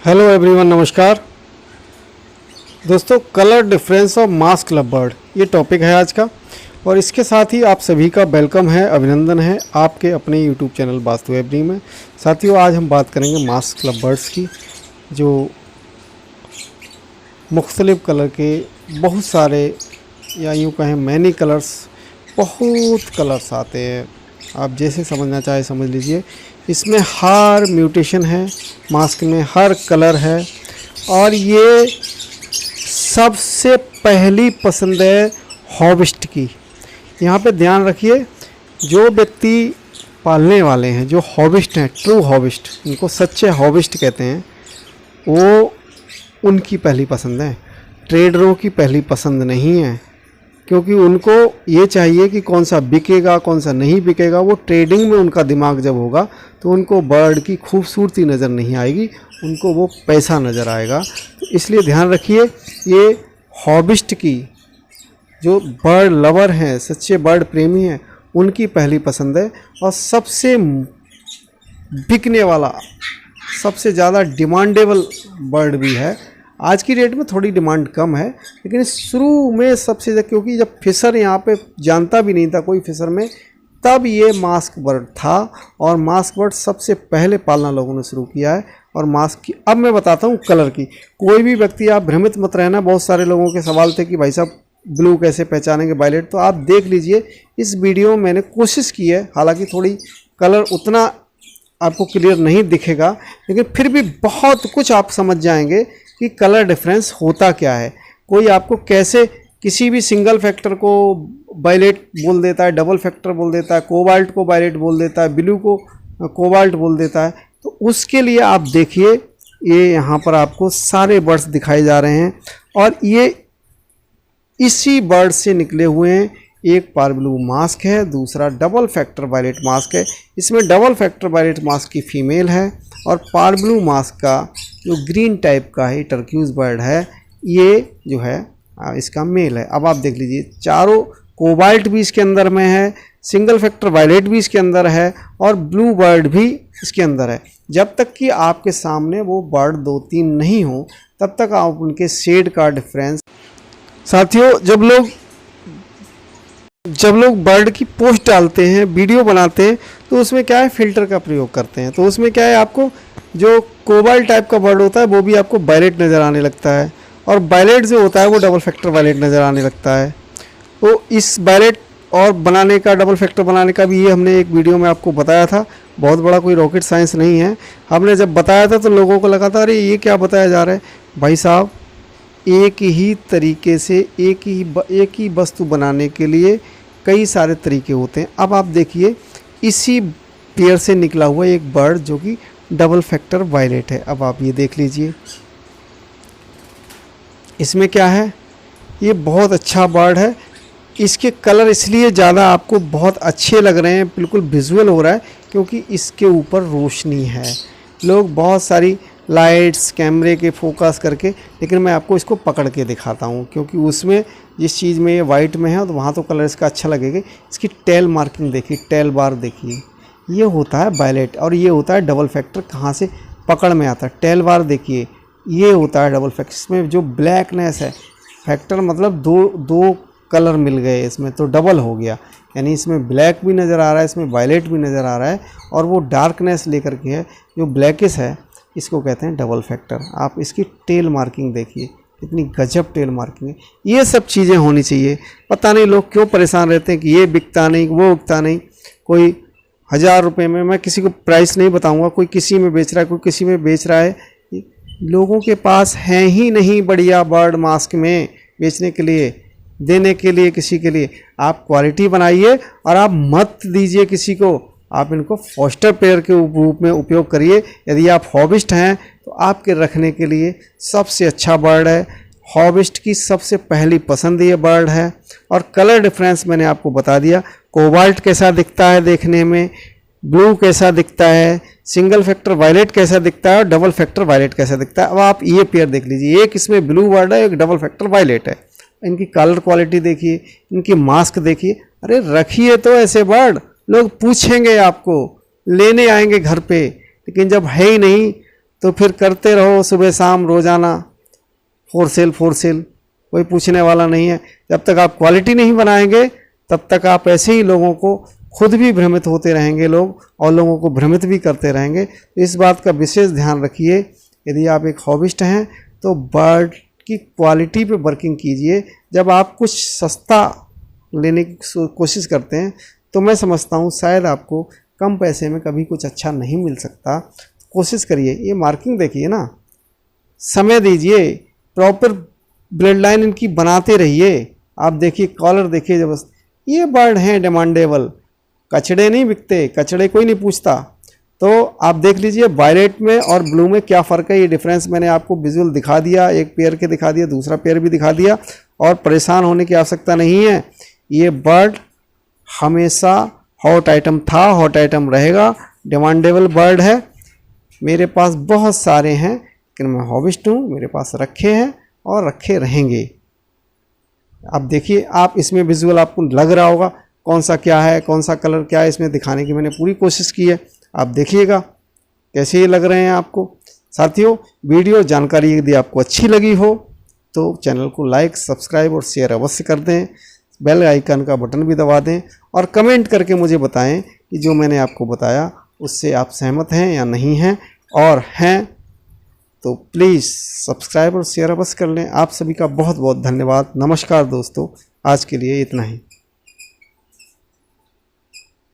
Hello everyone, नमस्कार दोस्तों। Colour difference of mask love bird ये टॉपिक है आज का, और इसके साथ ही आप सभी का वेलकम है, अभिनंदन है आपके अपने यूट्यूब चैनल वास्तु एवरी में। साथियों, आज हम बात करेंगे मास्क लव बर्ड्स की, जो मुख्तलिफ कलर के बहुत सारे, या यूँ कहें मैनी कलर्स, बहुत कलर्स आते हैं। आप जैसे समझना चाहे समझ लीजिए। इसमें हर म्यूटेशन है, मास्क में हर कलर है, और ये सबसे पहली पसंद है हॉबिस्ट की। यहाँ पे ध्यान रखिए, जो व्यक्ति पालने वाले हैं, जो हॉबिस्ट हैं, ट्रू हॉबिस्ट, इनको सच्चे हॉबिस्ट कहते हैं, वो उनकी पहली पसंद है, ट्रेडरों की पहली पसंद नहीं है। क्योंकि उनको ये चाहिए कि कौन सा बिकेगा कौन सा नहीं बिकेगा। वो ट्रेडिंग में उनका दिमाग जब होगा तो उनको बर्ड की खूबसूरती नज़र नहीं आएगी, उनको वो पैसा नज़र आएगा। तो इसलिए ध्यान रखिए, ये हॉबिस्ट की, जो बर्ड लवर हैं, सच्चे बर्ड प्रेमी हैं, उनकी पहली पसंद है। और सबसे बिकने वाला, सबसे ज़्यादा डिमांडेबल बर्ड भी है। आज की डेट में थोड़ी डिमांड कम है, लेकिन शुरू में सबसे ज़्यादा, क्योंकि जब फिशर यहाँ पे जानता भी नहीं था कोई फिशर में, तब ये मास्क बर्ड था। और मास्क बर्ड सबसे पहले पालना लोगों ने शुरू किया है। और मास्क की अब मैं बताता हूँ कलर की। कोई भी व्यक्ति, आप भ्रमित मत रहना। बहुत सारे लोगों के सवाल थे कि भाई साहब ब्लू कैसे पहचानेंगे, वायलेट। तो आप देख लीजिए, इस वीडियो में मैंने कोशिश की है, हालांकि थोड़ी कलर उतना आपको क्लियर नहीं दिखेगा, लेकिन फिर भी बहुत कुछ आप समझ जाएंगे कि कलर डिफरेंस होता क्या है। कोई आपको कैसे किसी भी सिंगल फैक्टर को वायलेट बोल देता है, डबल फैक्टर बोल देता है, कोबाल्ट को वायलेट बोल देता है, ब्लू को कोबाल्ट बोल देता है। तो उसके लिए आप देखिए, ये यहाँ पर आपको सारे बर्ड्स दिखाए जा रहे हैं, और ये इसी बर्ड से निकले हुए हैं। एक पारब्लू मास्क है, दूसरा डबल फैक्टर वायलेट मास्क है। इसमें डबल फैक्टर वायलेट मास्क की फीमेल है, और पारब्लू मास्क का जो ग्रीन टाइप का है, टर्क्यूज बर्ड है, ये जो है इसका मेल है। अब आप देख लीजिए, चारों कोबाल्ट भी इसके अंदर में है, सिंगल फैक्टर वायलेट भी इसके अंदर है, और ब्लू बर्ड भी इसके अंदर है। जब तक कि आपके सामने वो बर्ड 2-3 नहीं हो, तब तक आप उनके शेड का डिफरेंस। साथियों, जब लोग बर्ड की पोस्ट डालते हैं, वीडियो बनाते हैं, तो उसमें क्या है, फ़िल्टर का प्रयोग करते हैं। तो उसमें क्या है, आपको जो कोबाल्ट टाइप का बर्ड होता है वो भी आपको वायलेट नज़र आने लगता है, और वायलेट जो होता है वो डबल फैक्टर वायलेट नज़र आने लगता है। तो इस वायलेट और बनाने का, डबल फैक्टर बनाने का भी, ये हमने एक वीडियो में आपको बताया था। बहुत बड़ा कोई रॉकेट साइंस नहीं है। हमने जब बताया था तो लोगों को लगा था अरे ये क्या बताया जा रहा है। भाई साहब, एक ही तरीके से एक ही वस्तु बनाने के लिए कई सारे तरीके होते हैं। अब आप देखिए, इसी पेयर से निकला हुआ एक बर्ड जो कि डबल फैक्टर वायलेट है। अब आप ये देख लीजिए, इसमें क्या है, ये बहुत अच्छा बर्ड है। इसके कलर इसलिए ज़्यादा आपको बहुत अच्छे लग रहे हैं, बिल्कुल विजुअल हो रहा है, क्योंकि इसके ऊपर रोशनी है। लोग बहुत सारी लाइट्स, कैमरे के फोकस करके, लेकिन मैं आपको इसको पकड़ के दिखाता हूँ, क्योंकि उसमें जिस चीज़ में ये वाइट में है तो वहाँ तो कलर इसका अच्छा लगेगा। इसकी टेल मार्किंग देखिए, टेल बार देखिए, ये होता है वायलेट, और ये होता है डबल फैक्टर। कहाँ से पकड़ में आता है, टेल बार देखिए, ये होता है डबल फैक्टर। इसमें जो ब्लैकनेस है, फैक्टर मतलब दो कलर मिल गए इसमें, तो डबल हो गया। यानी इसमें ब्लैक भी नज़र आ रहा है, इसमें वायलेट भी नज़र आ रहा है, और वो डार्कनेस लेकर के है जो ब्लैकिश है, इसको कहते हैं डबल फैक्टर। आप इसकी टेल मार्किंग देखिए, इतनी गजब टेल मार्किंग है। ये सब चीज़ें होनी चाहिए। पता नहीं लोग क्यों परेशान रहते हैं कि ये बिकता नहीं, वो बिकता नहीं। कोई 1000 रुपये में, मैं किसी को प्राइस नहीं बताऊंगा, कोई किसी में बेच रहा है, कोई किसी में बेच रहा है। लोगों के पास हैं ही नहीं बढ़िया बर्ड मास्क में बेचने के लिए, देने के लिए, किसी के लिए। आप क्वालिटी बनाइए, और आप मत दीजिए किसी को। आप इनको फॉस्टर पेयर के रूप में उपयोग करिए। यदि आप हॉबिस्ट हैं तो आपके रखने के लिए सबसे अच्छा बर्ड है। हॉबिस्ट की सबसे पहली पसंद ये बर्ड है। और कलर डिफरेंस मैंने आपको बता दिया। कोबाल्ट कैसा दिखता है देखने में, ब्लू कैसा दिखता है, सिंगल फैक्टर वायलेट कैसा दिखता है, और डबल फैक्टर वायलेट कैसा दिखता है। अब आप ये पेयर देख लीजिए, एक इसमें ब्लू बर्ड है, एक डबल फैक्टर वायलेट है। इनकी कलर क्वालिटी देखिए, इनकी मास्क देखिए। अरे रखिए तो ऐसे बर्ड, लोग पूछेंगे आपको, लेने आएंगे घर पे, लेकिन जब है ही नहीं तो फिर करते रहो सुबह शाम रोज़ाना फॉर सेल, कोई पूछने वाला नहीं है। जब तक आप क्वालिटी नहीं बनाएंगे तब तक आप ऐसे ही लोगों को, खुद भी भ्रमित होते रहेंगे लोग और लोगों को भ्रमित भी करते रहेंगे। तो इस बात का विशेष ध्यान रखिए। यदि आप एक हॉबिस्ट हैं तो बर्ड की क्वालिटी पे वर्किंग कीजिए। जब आप कुछ सस्ता लेने की कोशिश करते हैं तो मैं समझता हूँ शायद आपको कम पैसे में कभी कुछ अच्छा नहीं मिल सकता। कोशिश करिए। ये मार्किंग देखिए ना, समय दीजिए, प्रॉपर ब्लड लाइन इनकी बनाते रहिए। आप देखिए कॉलर देखिए जबरदस्त। ये बर्ड हैं डिमांडेबल, कचड़े नहीं बिकते, कचड़े कोई नहीं पूछता। तो आप देख लीजिए वायलेट में और ब्लू में क्या फ़र्क है। ये डिफरेंस मैंने आपको विजुअल दिखा दिया, एक पेयर के दिखा दिया, दूसरा पेयर भी दिखा दिया, और परेशान होने की आवश्यकता नहीं है। ये बर्ड हमेशा हॉट आइटम था, हॉट आइटम रहेगा, डिमांडेबल बर्ड है। मेरे पास बहुत सारे हैं लेकिन मैं हॉबिस्ट हूँ, मेरे पास रखे हैं और रखे रहेंगे। आप देखिए, आप इसमें विजुअल आपको लग रहा होगा कौन सा क्या है, कौन सा कलर क्या है, इसमें दिखाने की मैंने पूरी कोशिश की है। आप देखिएगा कैसे ये लग रहे हैं आपको। साथियों, वीडियो जानकारी यदि आपको अच्छी लगी हो तो चैनल को लाइक, सब्सक्राइब और शेयर अवश्य कर दें। बेल आइकन का बटन भी दबा दें और कमेंट करके मुझे बताएं कि जो मैंने आपको बताया उससे आप सहमत हैं या नहीं हैं, और हैं तो प्लीज़ सब्सक्राइब और शेयर अवश्य कर लें। आप सभी का बहुत बहुत धन्यवाद। नमस्कार दोस्तों, आज के लिए इतना ही।